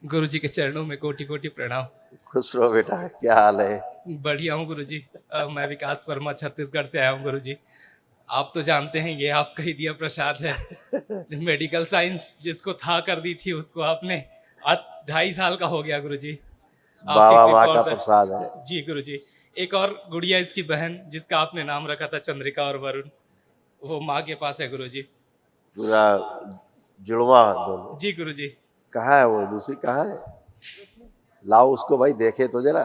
गुरुजी के चरणों में कोटि कोटि प्रणाम। खुश रहो बेटा, क्या हाल है? बढ़िया हूँ गुरुजी। मैं विकास वर्मा छत्तीसगढ़ से आया हूँ गुरुजी। आप तो जानते हैं ये आपका ही दिया प्रसाद है। मेडिकल साइंस जिसको था कर दी थी उसको आपने आज 2.5 साल का हो गया गुरुजी। आपकी बाबा माँ कृपा का और प्रसाद है। जी गुरुजी। एक और गुड़िया इसकी बहन जिसका आपने नाम रखा था चंद्रिका और वरुण, वो माँ के पास है गुरुजी। पूरा जुड़वा दोनों। जी गुरुजी। कहाँ है वो दूसरी, कहाँ है? लाओ उसको भाई, देखे तो जरा।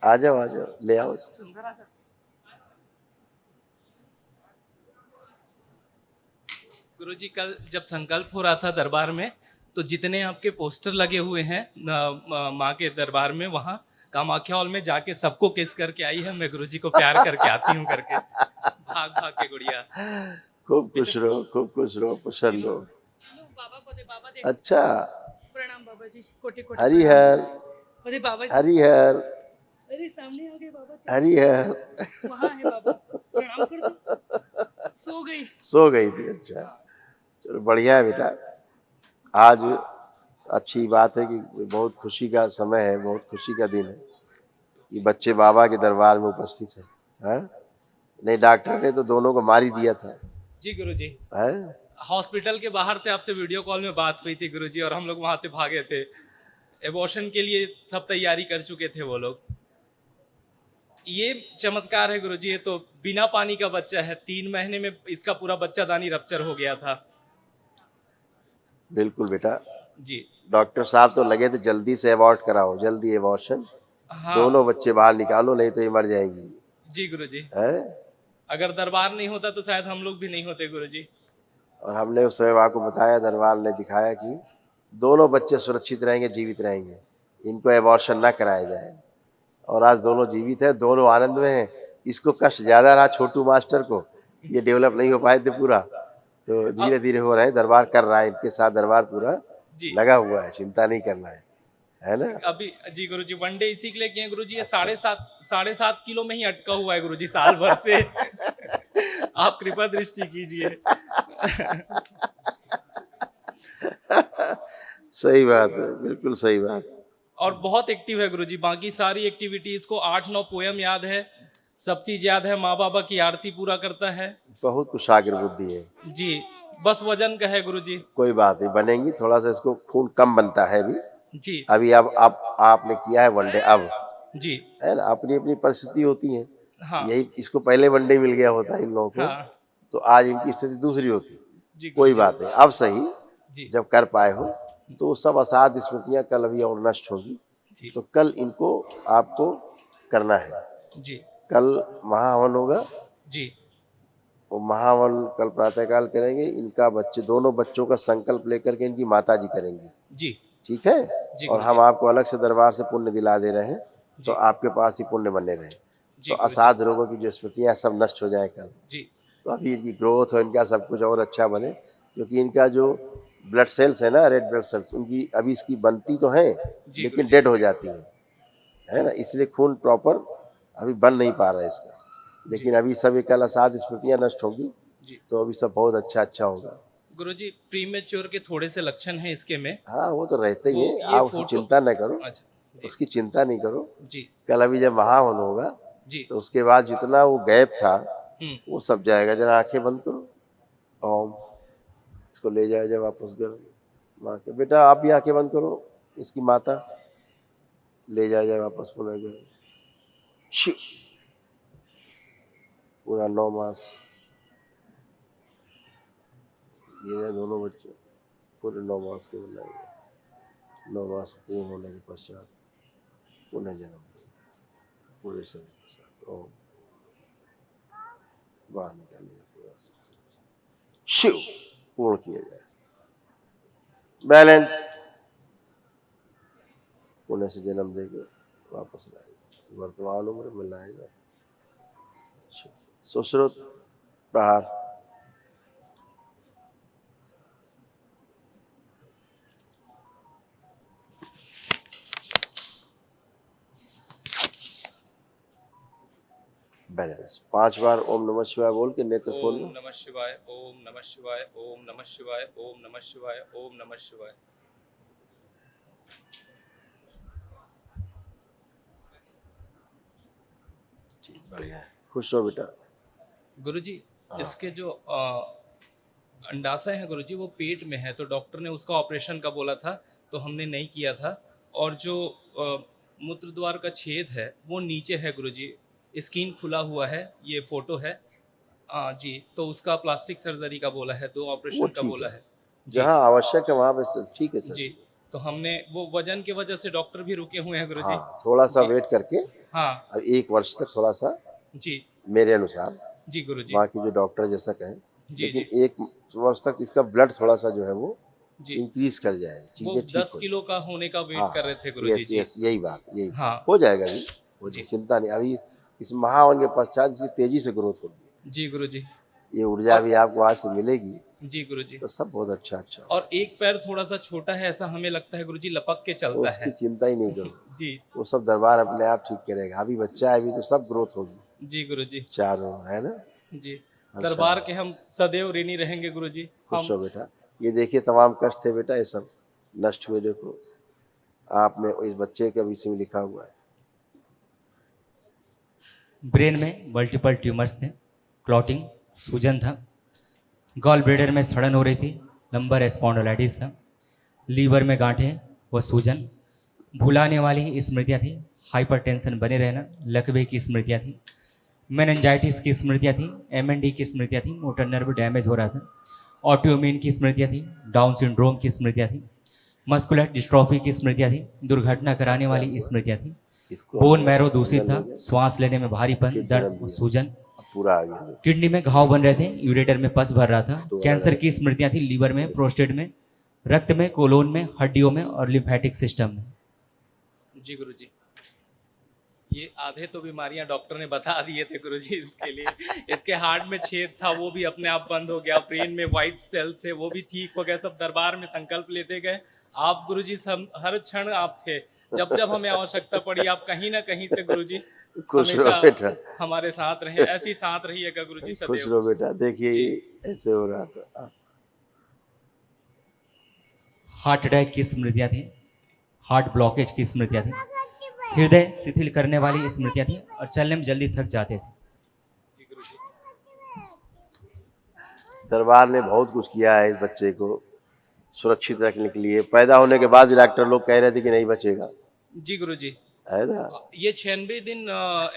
आ जाओ आ जाओ, ले आओ इसको। गुरुजी कल जब संकल्प हो रहा था दरबार में, तो जितने आपके पोस्टर लगे हुए हैं माँ के दरबार में, वहाँ कामाख्या हॉल में जाके सबको किस करके आई है। मैं गुरुजी को प्यार करके आती हूँ करके, भाग भाग के गुड़िया। खूब खुश रहो, खूब खुश रहो, प्रसन्न रहो। बाबा को दे, बाबा दे। अच्छा, प्रणाम बाबा जी, कोटि कोटि हरिहर अरे बाबा जी, हरिहर अरे सामने आ गए बाबा। हरिहर। वहाँ है बाबा, प्रणाम कर दो। सो गई। सो गई थी? अच्छा, चलो बढ़िया है बेटा। आज अच्छी बात है कि बहुत खुशी का समय है, बहुत खुशी का दिन है कि बच्चे बाबा के दरबार में उपस्थित है। हाँ? नहीं, डॉक्टर ने तो दोनों को मार ही दिया था। जी गुरुजी। है? हॉस्पिटल के बाहर से आपसे वीडियो कॉल में बात हुई थी गुरुजी, और हम लोग वहां से भागे थे। एबॉर्शन के लिए सब तैयारी कर चुके थे वो लोग। ये चमत्कार है गुरुजी। ये तो बिना पानी का बच्चा है, 3 महीने में इसका पूरा बच्चादानी रप्चर हो गया था। बिल्कुल बेटा। जी डॉक्टर साहब तो लगे थे जल्दी से अबॉर्ट कराओ, जल्दी एबॉर्शन, हाँ। दोनों बच्चे बाहर निकालो, नहीं तो ये मर जाएंगी। जी गुरुजी। है? अगर दरबार नहीं होता तो शायद हम लोग भी नहीं होते गुरुजी। और हमने उस समय आपको बताया, दरबार ने दिखाया कि दोनों बच्चे सुरक्षित रहेंगे, जीवित रहेंगे, इनको एबॉर्शन ना कराया जाए। और आज दोनों जीवित है, दोनों आनंद में हैं। इसको कष्ट ज्यादा रहा छोटू मास्टर को, ये डेवलप नहीं हो पाए थे पूरा, तो धीरे धीरे हो रहे हैं। दरबार कर रहा है इनके साथ, दरबार पूरा जी लगा हुआ है, चिंता नहीं करना है ना? अभी जी गुरुजी वनडे इसी के लिए किए गुरुजी। ये अच्छा। 7.5 किलो में ही अटका हुआ है गुरुजी साल भर से। आप कृपा दृष्टि कीजिए। सही बात है, बिल्कुल सही बात। और बहुत एक्टिव है गुरुजी। बाकी सारी एक्टिविटीज को 8-9 पोयम याद है, सब चीज याद है। माँ बाबा की आरती पूरा करता है। बहुत कुशाग्र बुद्धि है। जी बस वजन का है गुरुजी। कोई बात नहीं, बनेंगी। थोड़ा सा इसको खून कम बनता है अभी। जी अभी अब आपने किया है वनडे, अब जी है ना, अपनी अपनी परिस्थिति होती है। हाँ यही इसको पहले वनडे मिल गया होता है इन लोगों को, हाँ। तो आज इनकी स्थिति दूसरी होती। जी कोई गुरुजी। बात नहीं, अब सही जी जब कर पाए हो तो सब असाध स्मृतियां कल अभी और नष्ट होगी। जी तो कल इनको आपको करना है। जी कल महाहवन होगा, जी वो महावन कल प्रातःकाल करेंगे। इनका बच्चे, दोनों बच्चों का संकल्प लेकर के इनकी माता जी करेंगे। जी ठीक है? जी और गुरुजी। हम आपको अलग से दरबार से पुण्य दिला दे रहे हैं, तो जी आपके पास ही पुण्य बने रहे, तो जी गुरुजी। असाध रोगों की जो स्मृतियाँ सब नष्ट हो जाए कल। जी तो अभी इनकी ग्रोथ हो, इनका सब कुछ और अच्छा बने, क्योंकि इनका जो ब्लड सेल्स है ना, रेड ब्लड सेल्स, उनकी अभी इसकी बनती तो है जी लेकिन गुरुजी। डेड हो जाती है ना, इसलिए खून प्रॉपर अभी बन नहीं पा रहा है इसका। जी लेकिन अभी सब कल असाध स्मृतियाँ नष्ट होगी, जी तो अभी सब बहुत अच्छा अच्छा होगा। गुरुजी प्रीमेच्योर के थोड़े से लक्षण हैं इसके में। हाँ, वो तो रहते ही वो है, ये आप उसकी फोटो। चिंता न करो, अच्छा जी उसकी चिंता नहीं करो। जी कल अभी जब महावन होगा जी। तो उसके बाद जितना वो गैप था हम्म। वो सब जाएगा। जरा आंखें बंद करो। ओम। इसको ले जाए जब वापस घर माँ के। बेटा आप भी आंखें बंद करो, इसकी माता ले जाए वापस पुनः घर। शिव। पूरा 9 मास ये है, दोनों बच्चे पूरे 9 मास के बनाएंगे। 9 मास पूर्ण होने के पश्चात पुनः जन्म देंगे पूरे शरीर के साथ। ओम। बाहर निकालिए पूरा शिव। पूर्ण किया जाए। बैलेंस। पुणे से जन्म देकर वापस लाएगा, वर्तमान उम्र में लाएगा। सुश्रुत प्रहार। बैलेंस 5 बार ओम नमः शिवाय बोल के नेत्र खोल ओम लो। नमः शिवाय, ओम नमः शिवाय, ओम नमः शिवाय, ओम नमः शिवाय, ओम नमः शिवाय। ठीक, बढ़िया है, खुश हो बेटा। गुरुजी, हाँ। इसके जो अंडाशय है गुरुजी, वो पेट में है, तो डॉक्टर ने उसका ऑपरेशन का बोला था, तो हमने नहीं किया था। और जो मूत्र द्वार का छेद है वो नीचे है गुरुजी, स्किन खुला हुआ है, ये फोटो है। जी, तो उसका प्लास्टिक सर्जरी का बोला है, 2 वो ऑपरेशन का ठीक बोला है, है। जी जहाँ आवश्यक है वहाँ पे ठीक है सर। जी, तो हमने वो वजन की वजह से डॉक्टर भी रुके हुए हैं गुरुजी। हाँ, थोड़ा सा जी वेट करके हाँ अब 1 वर्ष तक थोड़ा सा जी मेरे अनुसार, जी गुरुजी। बाकी जो डॉक्टर जैसा कहें, जी लेकिन जी 1 वर्ष तक इसका ब्लड थोड़ा सा जो है वो जी, इंक्रीज कर जाए, वो चीजें ठीक 10 हो किलो जाए। का होने का वेट हाँ कर रहे थे गुरुजी। यस जी यस, यही बात, यही हाँ हो जाएगा अभी, वो जी चिंता नहीं। अभी इस महावन के पश्चात इसकी तेजी से ग्रोथ होगी, जी गुरुजी। ये ऊर्जा और भी आपको आज से मिलेगी, जी गुरुजी, तो सब बहुत अच्छा अच्छा और होगा। एक पैर थोड़ा सा छोटा है, ऐसा हमें लगता है गुरुजी, लपक के चलता उसकी है। चिंता ही नहीं करो, जी वो सब दरबार अपने आप ठीक करेगा। अभी बच्चा है, अभी तो सब ग्रोथ होगी जी गुरुजी। चारों ओर, है ना। जी, अच्छा, दरबार के हम सदैव ऋणी रहेंगे गुरुजी। खुश हम हो बेटा। ये देखिए तमाम कष्ट थे बेटा, ये सब नष्ट हुए। देखो आप में इस बच्चे के विषय में लिखा हुआ है। ब्रेन में मल्टीपल ट्यूमर्स थे, क्लॉटिंग, सूजन था, गॉल ब्लेडर में सड़न हो रही थी, लंबर स्पॉन्डिलाइटिस था, लीवर में गांठें व सूजन, भुलाने वाली स्मृतियाँ थी, हाइपरटेंशन बने रहना, लकवे की स्मृतियाँ थी, मेनिंजाइटिस की स्मृतियाँ थी, एमएनडी की स्मृतियाँ थी, मोटर नर्व डैमेज हो रहा था, ऑटोइम्यून की स्मृतियाँ थी, डाउन सिंड्रोम की स्मृतियाँ थी, मस्कुलर डिस्ट्रॉफी की स्मृतियाँ थी, दुर्घटना कराने वाली स्मृतियाँ थी, इसको बोन हमने मैरो दूषित फाइनल था, हो गया, श्वास लेने में भारीपन, फिर जन्म दर्द और दिया, सूजन, अब पूरा आ गया। देखो किडनी में घाव बन रहे थे, यूरेटर में पस भर रहा था, तो वाला कैंसर लगा की स्मृतियां थी, लीवर में, प्रोस्टेट में, रक्त में, कोलोन में, हड्डियों में और लिम्फेटिक सिस्टम में। जी गुरुजी, ये आधे तो बीमारियां डॉक्टर ने बता दिए थे गुरुजी इसके लिए। इसके हार्ट में छेद था, वो भी अपने आप बंद हो गया, ब्रेन में व्हाइट सेल्स थे, वो भी ठीक हो गए। सब दरबार में संकल्प लेते गए। आप गुरुजी हर क्षण आप थे, जब जब हमें आवश्यकता पड़ी आप कहीं ना कहीं से गुरुजी खुश रहो हमेशा बेटा, हमारे साथ रहे। ऐसी साथ रहिएगा गुरुजी खुश सदैव। रहो बेटा। देखिए जी ये ऐसे हो रहा था। हार्ट अटैक की स्मृतियां थी, हार्ट ब्लॉकेज की स्मृतियां थी, हृदय शिथिल करने वाली स्मृतियां थी और चलने में जल्दी थक जाते थे। जी गुरुजी। दरबार ने बहुत कुछ किया है इस बच्चे को सुरक्षित रखने के लिए। पैदा होने के बाद भी डॉक्टर लोग कह रहे थे कि नहीं बचेगा, जी गुरुजी, है ना। ये 96 दिन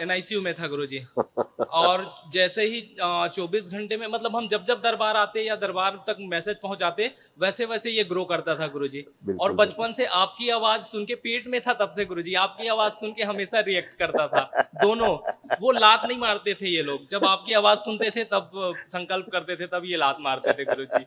एनआईसीयू में था गुरुजी। और जैसे ही 24 घंटे में, मतलब हम जब जब दरबार आते या दरबार तक मैसेज पहुंचाते, वैसे वैसे ये ग्रो करता था गुरुजी। बिल्कुल, और बचपन से आपकी आवाज सुन के, पेट में था तब से गुरुजी, आपकी आवाज सुन के हमेशा रिएक्ट करता था। दोनों, वो लात नहीं मारते थे ये लोग, जब आपकी आवाज सुनते थे तब संकल्प करते थे, तब ये लात मारते थे गुरुजी।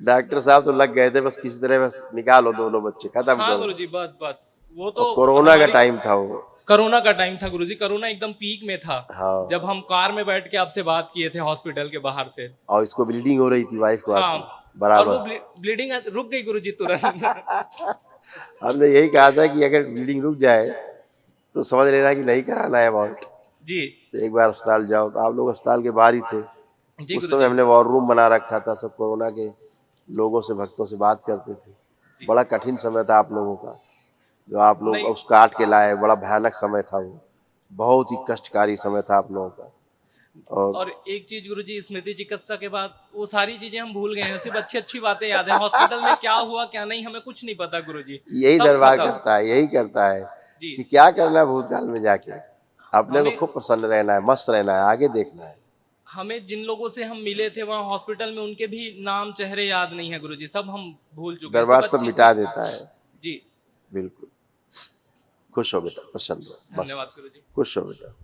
डॉक्टर साहब तो लग गए थे, बस किसी तरह बस निकालो दोनों बच्चे, खत्म हाँ करो। गुरुजी, बस बस, वो और तो कोरोना का टाइम था वो। कोरोना का टाइम था गुरुजी, कोरोना एकदम पीक में था। हाँ, जब हम कार में बैठ के आपसे बात किए थे हॉस्पिटल के बाहर से। और इसको ब्लीडिंग हो रही थी वाइफ को हाँ, आपकी और वो बराबर। ब्लीडिंग रुक गई गुरुजी तुरंत। हमने यही कहा था कि अगर ब्लीडिंग रुक जाए तो समझ लेना कि नहीं कराना है अबॉर्ट। जी तो एक बार अस्पताल जाओ, तो आप लोग अस्पताल के बाहर ही थे जी उस समय। गुरुजी। हमने वॉर रूम बना रखा था, सब कोरोना के लोगों से, भक्तों से बात करते थे। जी। बड़ा कठिन समय था आप लोगों का, जो आप लोग नहीं, उस काट के लाए। बड़ा भयानक समय था वो, बहुत ही कष्टकारी समय था आप लोगों का। और एक चीज गुरुजी, स्मृति चिकित्सा के बाद वो सारी चीजें हम भूल गए हैं, सिर्फ अच्छी अच्छी बातें याद है। हॉस्पिटल में क्या हुआ क्या नहीं हमें कुछ नहीं पता गुरुजी। यही सब दरबार खत्म। करता है, यही करता है जी, कि क्या करना है भूतकाल में जाके। अपने को हमें खूब प्रसन्न रहना है, मस्त रहना है, आगे देखना है। हमें जिन लोगों से हम मिले थे वहाँ हॉस्पिटल में, उनके भी नाम चेहरे याद नहीं है गुरुजी, सब हम भूल चुके हैं। दरबार सिर्फ सब अच्छी मिटा देता है। जी, बिल्कुल, खुश हो बेटा, प्रसन्न हो, बस धन्यवाद गुरुजी। खुश हो बेटा।